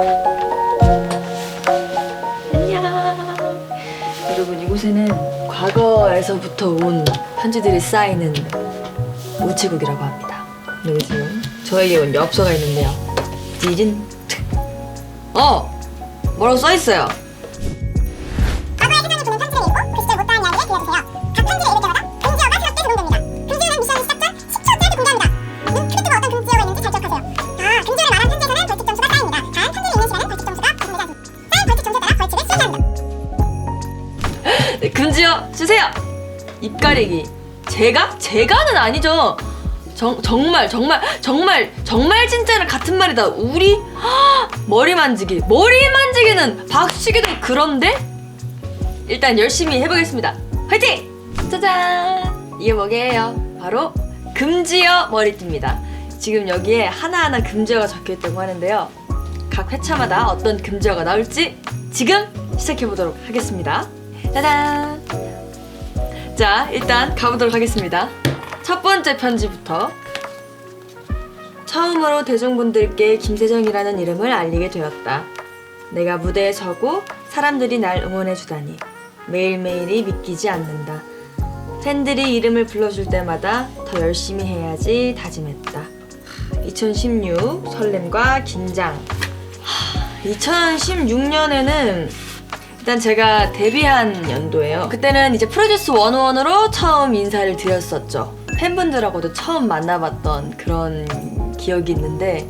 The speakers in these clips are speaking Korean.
안녕. 여러분, 이곳에는 과거에서부터 온 편지들이 쌓이는 우체국이라고 합니다. 여기 지금 저에게 온 엽서가 있는데요. 찌린. 뭐라고 써있어요? 과거의 세상이 보낸 편지를 읽고 그 시절 못다한 이야기를 들려주세요. 각 편지를 읽을 때마다 금지어가 새롭게 적용됩니다. 금지어는 미션이 시작 전 10초 짧게 공개합니다. 크리트가 어떤 금지어가 있는지 잘 기억하세요. 금지어를 말한 편지에서는 벌칙 점수가 쌓입니다. 단 편지를 읽는 시간은 벌칙 점수가 부과됩니다. 쌓인 벌칙 점수에 따라 벌칙을 수행합니다. 네, 금지어 주세요. 입 가리기. 제가는 아니죠. 정말 진짜는 같은 말이다. 우리 머리 만지기는 박수치기도 그런데 일단 열심히 해보겠습니다. 화이팅! 짜잔! 이게 뭐게요? 바로 금지어 머리띠입니다. 지금 여기에 하나하나 금지어가 적혀있다고 하는데요. 각 회차마다 어떤 금지어가 나올지 지금 시작해보도록 하겠습니다. 짜잔! 자, 일단 가보도록 하겠습니다. 첫 번째 편지부터. 처음으로 대중분들께 김세정이라는 이름을 알리게 되었다. 내가 무대에 서고 사람들이 날 응원해주다니 매일매일이 믿기지 않는다. 팬들이 이름을 불러줄 때마다 더 열심히 해야지 다짐했다. 2016 설렘과 긴장. 2016년에는 일단 제가 데뷔한 연도예요. 그때는 이제 프로듀스 101으로 처음 인사를 드렸었죠. 팬분들하고도 처음 만나봤던 그런 기억이 있는데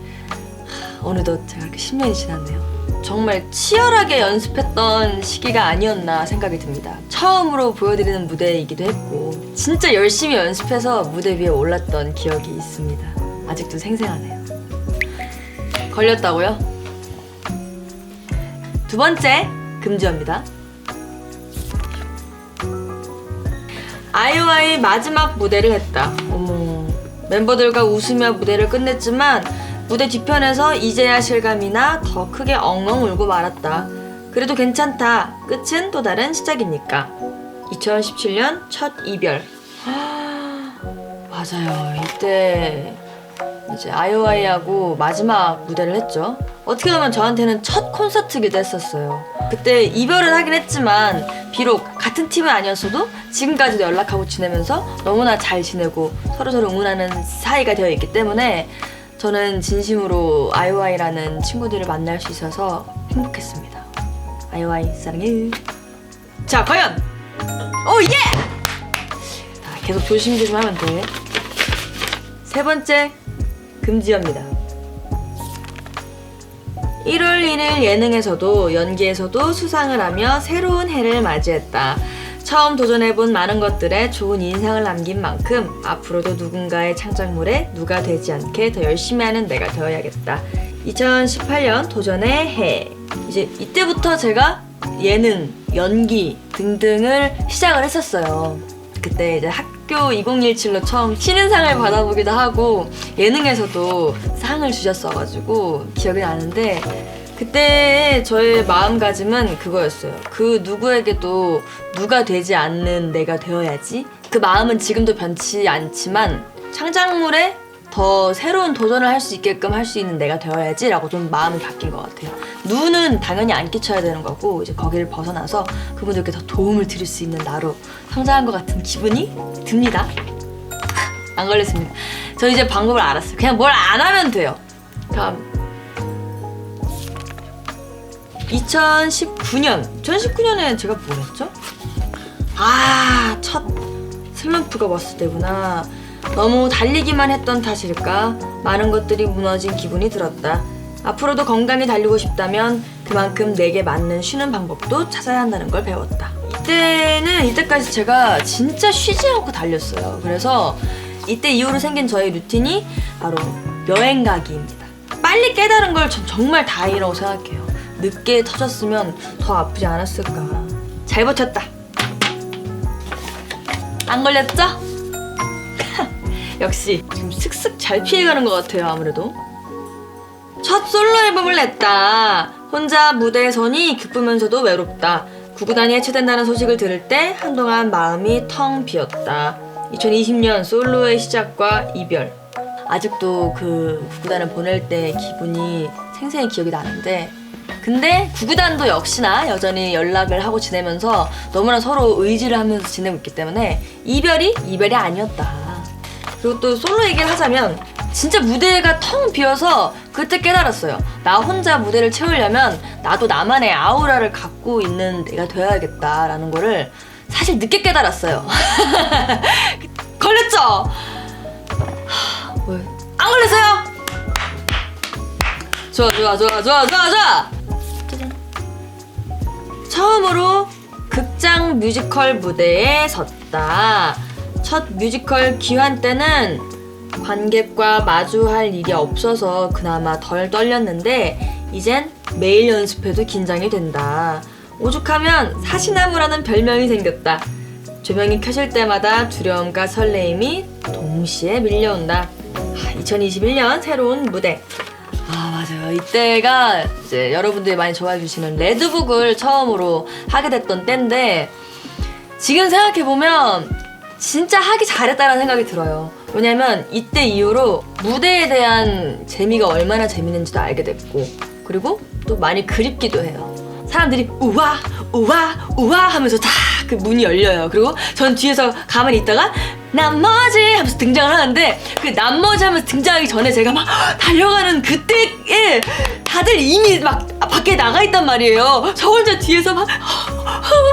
어느덧 제가 이렇게 10년이 지났네요. 정말 치열하게 연습했던 시기가 아니었나 생각이 듭니다. 처음으로 보여드리는 무대이기도 했고 진짜 열심히 연습해서 무대 위에 올랐던 기억이 있습니다. 아직도 생생하네요. 걸렸다고요? 두 번째 금지어입니다. 아이오아이 마지막 무대를 했다. 어머, 멤버들과 웃으며 무대를 끝냈지만 무대 뒤편에서 이제야 실감이나 더 크게 엉엉 울고 말았다. 그래도 괜찮다. 끝은 또 다른 시작이니까. 2017년 첫 이별. 맞아요. 이때 이제 아이오아이하고 마지막 무대를 했죠. 어떻게 보면 저한테는 첫 콘서트기도 했었어요. 그때 이별은 하긴 했지만 비록 같은 팀은 아니었어도 지금까지도 연락하고 지내면서 너무나 잘 지내고 서로서로 응원하는 사이가 되어 있기 때문에 저는 진심으로 아이오아이라는 친구들을 만날 수 있어서 행복했습니다. 아이오아이 사랑해. 자, 과연 오 예! 자, 계속 조심조심 하면 돼. 세 번째 금지어입니다. 1월 1일 예능에서도 연기에서도 수상을 하며 새로운 해를 맞이했다. 처음 도전해본 많은 것들에 좋은 인상을 남긴 만큼 앞으로도 누군가의 창작물에 누가 되지 않게 더 열심히 하는 내가 되어야겠다. 2018년 도전의 해. 이제 이때부터 제가 예능, 연기 등등을 시작을 했었어요. 그때 이제 학교 2017로 처음 신인상을 받아보기도 하고 예능에서도 상을 주셨어가지고 기억이 나는데 그때 저의 마음가짐은 그거였어요. 그 누구에게도 누가 되지 않는 내가 되어야지. 그 마음은 지금도 변치 않지만 창작물에 더 새로운 도전을 할 수 있게끔 할 수 있는 내가 되어야지 라고 좀 마음이 바뀐 것 같아요. 누는 당연히 안 끼쳐야 되는 거고 이제 거기를 벗어나서 그분들께 더 도움을 드릴 수 있는 나로 성장한 것 같은 기분이 듭니다. 안 걸렸습니다. 저 이제 방법을 알았어요. 그냥 뭘 안 하면 돼요. 다음 2019년에 제가 뭘 했죠? 첫 슬럼프가 왔을 때구나. 너무 달리기만 했던 탓일까? 많은 것들이 무너진 기분이 들었다. 앞으로도 건강히 달리고 싶다면 그만큼 내게 맞는 쉬는 방법도 찾아야 한다는 걸 배웠다. 이때까지 제가 진짜 쉬지 않고 달렸어요. 그래서 이때 이후로 생긴 저의 루틴이 바로 여행 가기입니다. 빨리 깨달은 걸 전 정말 다행이라고 생각해요. 늦게 터졌으면 더 아프지 않았을까. 잘 버텼다. 안 걸렸죠? 역시 지금 슥슥 잘 피해가는 것 같아요. 아무래도 첫 솔로 앨범을 냈다. 혼자 무대에 서니 기쁘면서도 외롭다. 구구단이 해체된다는 소식을 들을 때 한동안 마음이 텅 비었다. 2020년 솔로의 시작과 이별. 아직도 그 구구단을 보낼 때 기분이 생생히 기억이 나는데, 근데 구구단도 역시나 여전히 연락을 하고 지내면서 너무나 서로 의지를 하면서 지내고 있기 때문에 이별이 아니었다. 그리고 또 솔로 얘기를 하자면 진짜 무대가 텅 비어서 그때 깨달았어요. 나 혼자 무대를 채우려면 나도 나만의 아우라를 갖고 있는 내가 되어야겠다라는 거를 사실 늦게 깨달았어요. 걸렸죠? 안 걸렸어요? 좋아. 짜잔. 처음으로 극장 뮤지컬 무대에 섰다. 첫 뮤지컬 기환 때는 관객과 마주할 일이 없어서 그나마 덜 떨렸는데 이젠 매일 연습해도 긴장이 된다. 오죽하면 사시나무라는 별명이 생겼다. 조명이 켜질 때마다 두려움과 설레임이 동시에 밀려온다. 2021년 새로운 무대. 맞아요. 이때가 이제 여러분들이 많이 좋아해 주시는 레드북을 처음으로 하게 됐던 때인데 지금 생각해보면 진짜 하기 잘했다는 생각이 들어요. 왜냐면 이때 이후로 무대에 대한 재미가 얼마나 재밌는지도 알게 됐고, 그리고 또 많이 그립기도 해요. 사람들이 우와 하면서 다 그 문이 열려요. 그리고 전 뒤에서 가만히 있다가 남머지 하면서 등장을 하는데, 그 남머지 하면서 등장하기 전에 제가 막 달려가는 그때에 다들 이미 막 밖에 나가 있단 말이에요. 저 혼자 뒤에서 막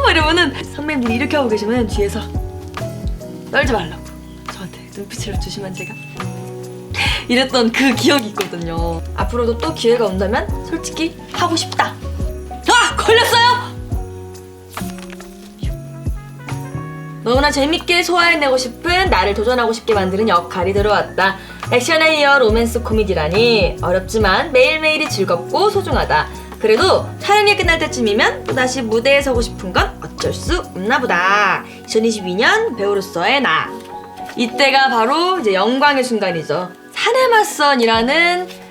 이러면은 선배님들이 이렇게 하고 계시면 뒤에서 떨지 말라고 저한테 눈빛을 주시면 제가 이랬던 그 기억이 있거든요. 앞으로도 또 기회가 온다면 솔직히 하고 싶다. 걸렸어요? 너무나 재밌게 소화해내고 싶은 나를 도전하고 싶게 만드는 역할이 들어왔다. 액션에 이어 로맨스 코미디라니 어렵지만 매일매일이 즐겁고 소중하다. 그래도 촬영이 끝날 때쯤이면 또다시 무대에 서고 싶은 건 어쩔 수 없나 보다. 2022년 배우로서의 나. 이때가 바로 이제 영광의 순간이죠. 사내맞선이라는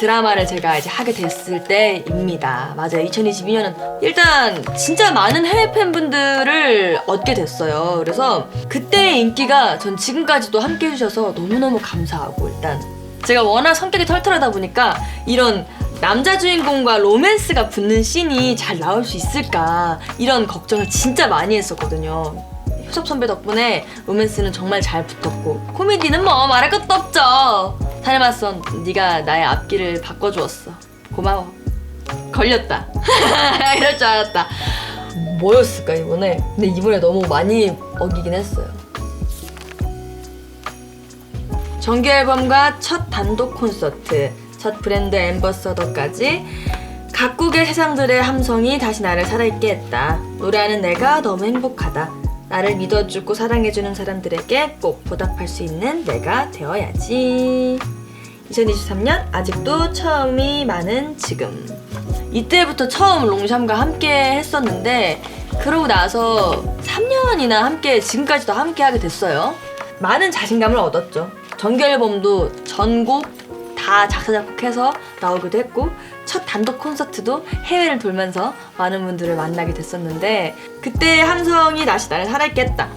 드라마를 제가 이제 하게 됐을 때입니다. 맞아요. 2022년은 일단 진짜 많은 해외 팬분들을 얻게 됐어요. 그래서 그때의 인기가 전 지금까지도 함께 해주셔서 너무너무 감사하고, 일단 제가 워낙 성격이 털털하다 보니까 이런 남자 주인공과 로맨스가 붙는 씬이 잘 나올 수 있을까 이런 걱정을 진짜 많이 했었거든요. 효섭 선배 덕분에 로맨스는 정말 잘 붙었고, 코미디는 뭐 말할 것도 없죠. 사내맞선 네가 나의 앞길을 바꿔주었어. 고마워. 걸렸다. 이럴 줄 알았다. 뭐였을까 이번에? 근데 이번에 너무 많이 어기긴 했어요. 정규 앨범과 첫 단독 콘서트, 첫 브랜드 앰버서더까지 각국의 세상들의 함성이 다시 나를 살아있게 했다. 노래하는 내가 너무 행복하다. 나를 믿어주고 사랑해주는 사람들에게 꼭 보답할 수 있는 내가 되어야지. 2023년 아직도 처음이 많은 지금. 이때부터 처음 롱샴과 함께 했었는데 그러고 나서 3년이나 함께, 지금까지도 함께 하게 됐어요. 많은 자신감을 얻었죠. 정규 앨범도 전곡 다 작사 작곡해서 나오기도 했고, 첫 단독 콘서트도 해외를 돌면서 많은 분들을 만나게 됐었는데 그때의 함성이 다시 나를 살아있게 했다.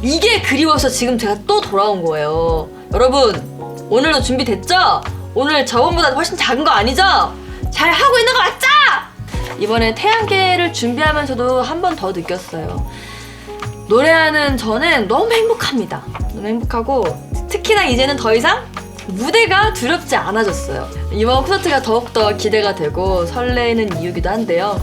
이게 그리워서 지금 제가 또 돌아온 거예요. 여러분, 오늘도 준비됐죠? 오늘 저번보다 훨씬 작은 거 아니죠? 잘 하고 있는 거 맞죠? 이번에 태양계를 준비하면서도 한 번 더 느꼈어요. 노래하는 저는 너무 행복합니다. 너무 행복하고, 특히나 이제는 더 이상 무대가 두렵지 않아졌어요. 이번 콘서트가 더욱더 기대가 되고 설레는 이유기도 한데요.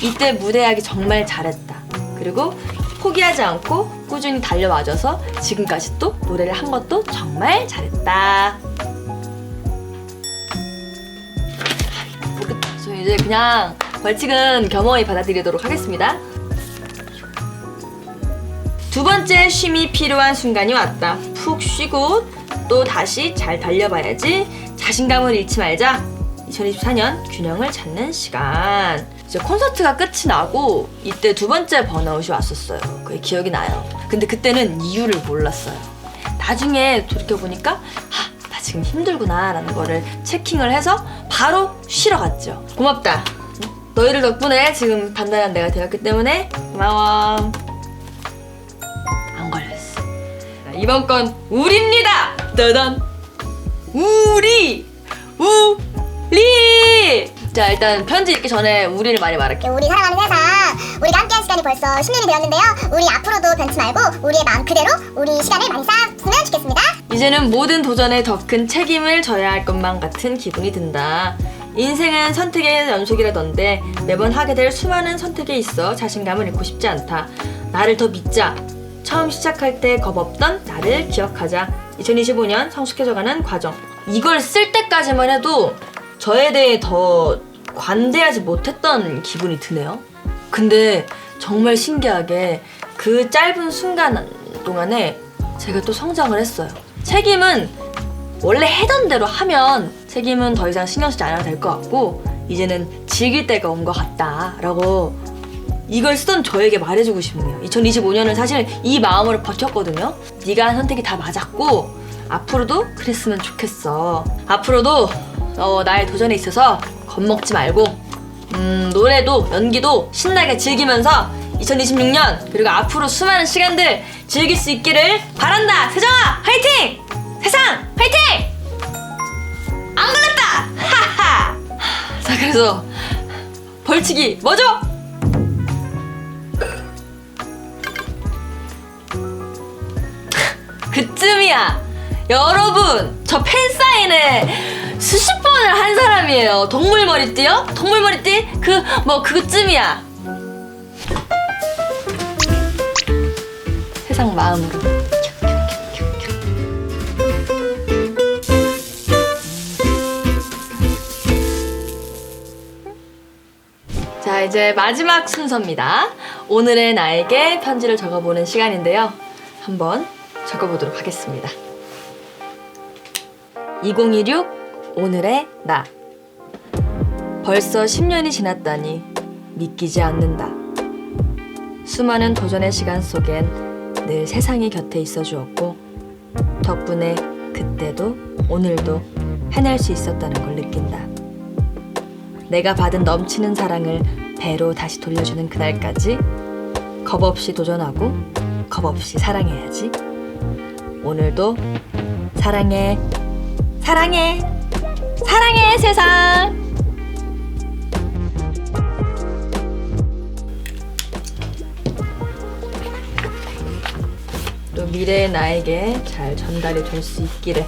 이때 무대하기 정말 잘했다. 그리고 포기하지 않고 꾸준히 달려와줘서 지금까지 또 노래를 한 것도 정말 잘했다. 모르겠다. 저 이제 그냥 벌칙은 겸허히 받아들이도록 하겠습니다. 두 번째 쉼이 필요한 순간이 왔다. 푹 쉬고 또 다시 잘 달려봐야지. 자신감을 잃지 말자. 2024년 균형을 찾는 시간. 이제 콘서트가 끝이 나고 이때 두 번째 번아웃이 왔었어요. 그게 기억이 나요. 근데 그때는 이유를 몰랐어요. 나중에 돌이켜보니까 나 지금 힘들구나 라는 거를 체킹을 해서 바로 쉬러 갔죠. 고맙다. 너희들 덕분에 지금 단단한 내가 되었기 때문에 고마워. 안 걸렸어. 이번 건 우리입니다. 따단. 우리 리! 자, 일단 편지 읽기 전에 우리를 많이 말할게. 우리 사랑하는 세상, 우리가 함께한 시간이 벌써 10년이 되었는데요. 우리 앞으로도 변치 말고 우리의 마음 그대로 우리 시간을 많이 쌓았으면 좋겠습니다. 이제는 모든 도전에 더 큰 책임을 져야 할 것만 같은 기분이 든다. 인생은 선택의 연속이라던데 매번 하게 될 수많은 선택에 있어 자신감을 잃고 싶지 않다. 나를 더 믿자. 처음 시작할 때 겁없던 나를 기억하자. 2025년 성숙해져가는 과정. 이걸 쓸 때까지만 해도 저에 대해 더 관대하지 못했던 기분이 드네요. 근데 정말 신기하게 그 짧은 순간 동안에 제가 또 성장을 했어요. 책임은 원래 해던 대로 하면 책임은 더 이상 신경 쓰지 않아도 될 것 같고 이제는 즐길 때가 온 것 같다라고 이걸 쓰던 저에게 말해주고 싶네요. 2025년은 사실 이 마음으로 버텼거든요. 네가 한 선택이 다 맞았고 앞으로도 그랬으면 좋겠어. 앞으로도 나의 도전에 있어서 겁먹지 말고 노래도 연기도 신나게 즐기면서 2026년 그리고 앞으로 수많은 시간들 즐길 수 있기를 바란다. 세정아 화이팅! 세상 화이팅! 안 걸렸다! 하하! 자, 그래서 벌칙이 뭐죠? 그쯤이야. 여러분, 저 팬사인회 수십 번을 한 사람이에요. 동물 머리띠요? 동물 머리띠? 그거쯤이야. 세상 마음으로. 자, 이제 마지막 순서입니다. 오늘의 나에게 편지를 적어보는 시간인데요. 한번 적어보도록 하겠습니다. 2026 오늘의 나. 벌써 10년이 지났다니 믿기지 않는다. 수많은 도전의 시간 속엔 늘 세상이 곁에 있어 주었고 덕분에 그때도 오늘도 해낼 수 있었다는 걸 느낀다. 내가 받은 넘치는 사랑을 배로 다시 돌려주는 그날까지 겁 없이 도전하고 겁 없이 사랑해야지. 오늘도 사랑해, 사랑해, 사랑해 세상. 또 미래의 나에게 잘 전달이 될 수 있기를